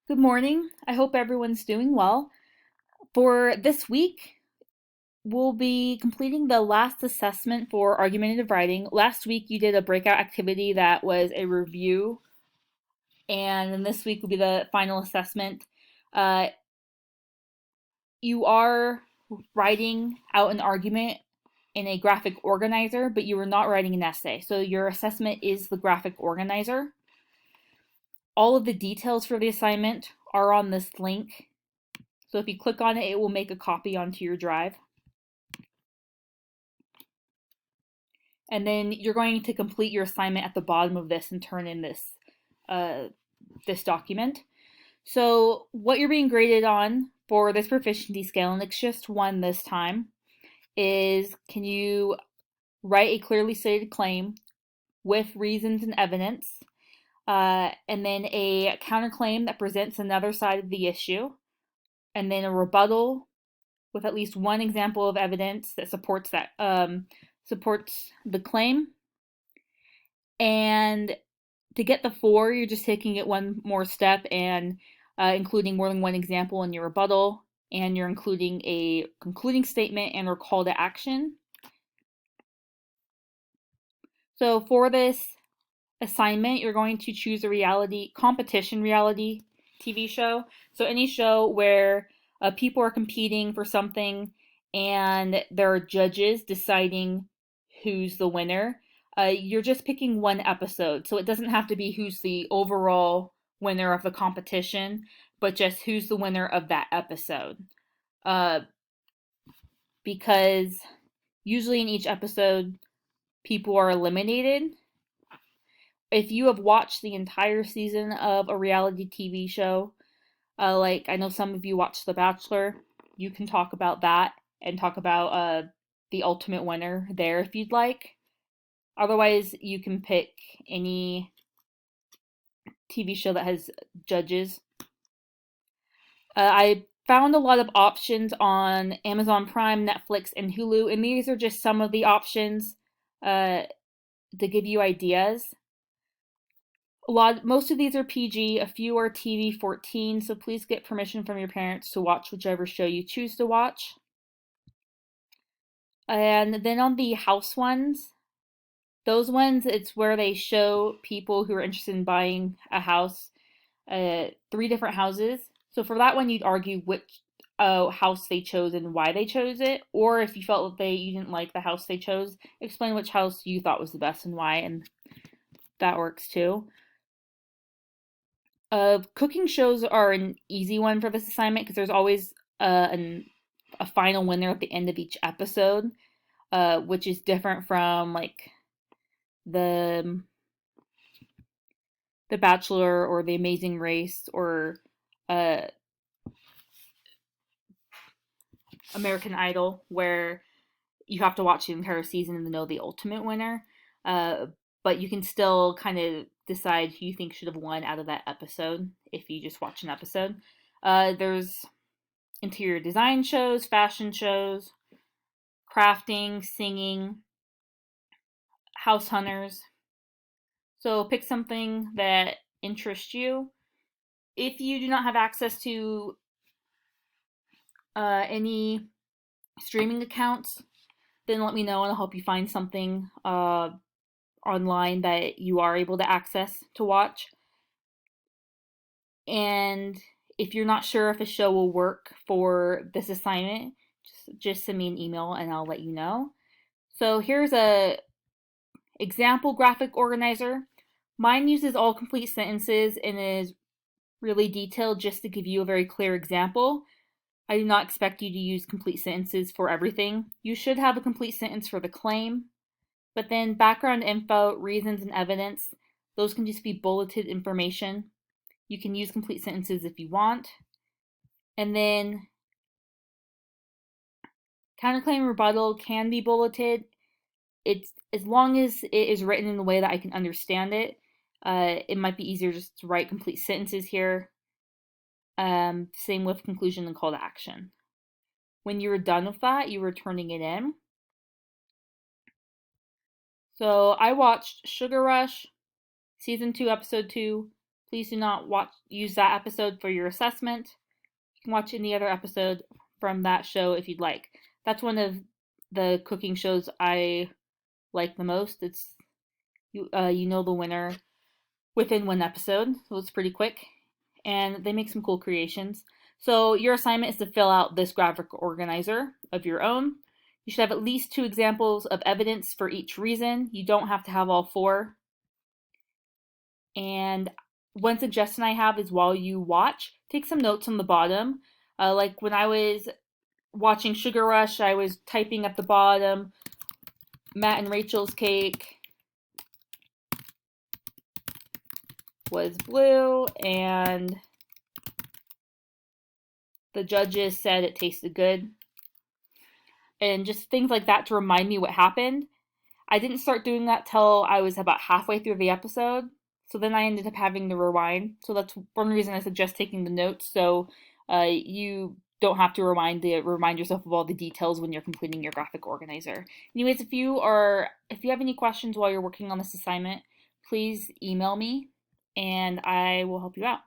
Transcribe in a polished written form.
Good morning. I hope everyone's doing well. For this week, we'll be completing the last assessment for argumentative writing. Last week, you did a breakout activity that was a review, and then this week will be the final assessment. Uh, you are writing out an argument in a graphic organizer, but you are not writing an essay. So your assessment is the graphic organizer. All of the details for the assignment are on this link. So if you click on it, it will make a copy onto your drive. And then you're going to complete your assignment at the bottom of this and turn in this document. So what you're being graded on for this proficiency scale, and it's just one this time, is can you write a clearly stated claim with reasons and evidence, and then a counterclaim that presents another side of the issue, and then a rebuttal with at least one example of evidence that supports the claim. And to get the 4, you're just taking it one more step and including more than one example in your rebuttal, and you're including a concluding statement and or call to action. So for this assignment, you're going to choose a competition reality TV show. So any show where people are competing for something and there are judges deciding who's the winner. You're just picking one episode, so it doesn't have to be who's the overall winner of the competition, but just who's the winner of that episode. Uh, because usually in each episode, people are eliminated. If you have watched the entire season of a reality TV show, like I know some of you watch The Bachelor, you can talk about that and talk about the ultimate winner there if you'd like. Otherwise, you can pick any TV show that has judges. I found a lot of options on Amazon Prime, Netflix, and Hulu, and these are just some of the options to give you ideas. Most of these are PG, a few are TV-14, so please get permission from your parents to watch whichever show you choose to watch. And then on the house ones, those ones, it's where they show people who are interested in buying a house, 3 different houses. So for that one, you'd argue which house they chose and why they chose it, or if you felt that you didn't like the house they chose, explain which house you thought was the best and why, and that works too. Cooking shows are an easy one for this assignment because there's always a final winner at the end of each episode, which is different from like the the Bachelor or The Amazing Race or uh, American Idol, where you have to watch the entire season to know the ultimate winner. Uh, but you can still kind of decide who you think should have won out of that episode if you just watch an episode. There's interior design shows, fashion shows, crafting, singing, house hunters. So pick something that interests you. If you do not have access to any streaming accounts, then let me know and I'll help you find something online that you are able to access to watch. And if you're not sure if a show will work for this assignment, just send me an email and I'll let you know. So here's a example graphic organizer. Mine uses all complete sentences and is really detailed just to give you a very clear example. I do not expect you to use complete sentences for everything. You should have a complete sentence for the claim, but then background info, reasons, and evidence, those can just be bulleted information. You can use complete sentences if you want. And then counterclaim rebuttal can be bulleted. It's as long as it is written in a way that I can understand it. It might be easier just to write complete sentences here. Same with conclusion and call to action. When you were done with that, you were turning it in. So I watched Sugar Rush, Season 2, Episode 2, Please do not use that episode for your assessment. You can watch any other episode from that show if you'd like. That's one of the cooking shows I like the most. It's you know the winner within one episode, so it's pretty quick, and they make some cool creations. So your assignment is to fill out this graphic organizer of your own. You should have at least 2 examples of evidence for each reason. You don't have to have all 4. And one suggestion I have is while you watch, take some notes on the bottom. Like when I was watching Sugar Rush, I was typing at the bottom, Matt and Rachel's cake was blue, and the judges said it tasted good. And just things like that to remind me what happened. I didn't start doing that till I was about halfway through the episode. So then I ended up having to rewind. So that's one reason I suggest taking the notes, so you don't have to remind yourself of all the details when you're completing your graphic organizer. Anyways, if you have any questions while you're working on this assignment, please email me and I will help you out.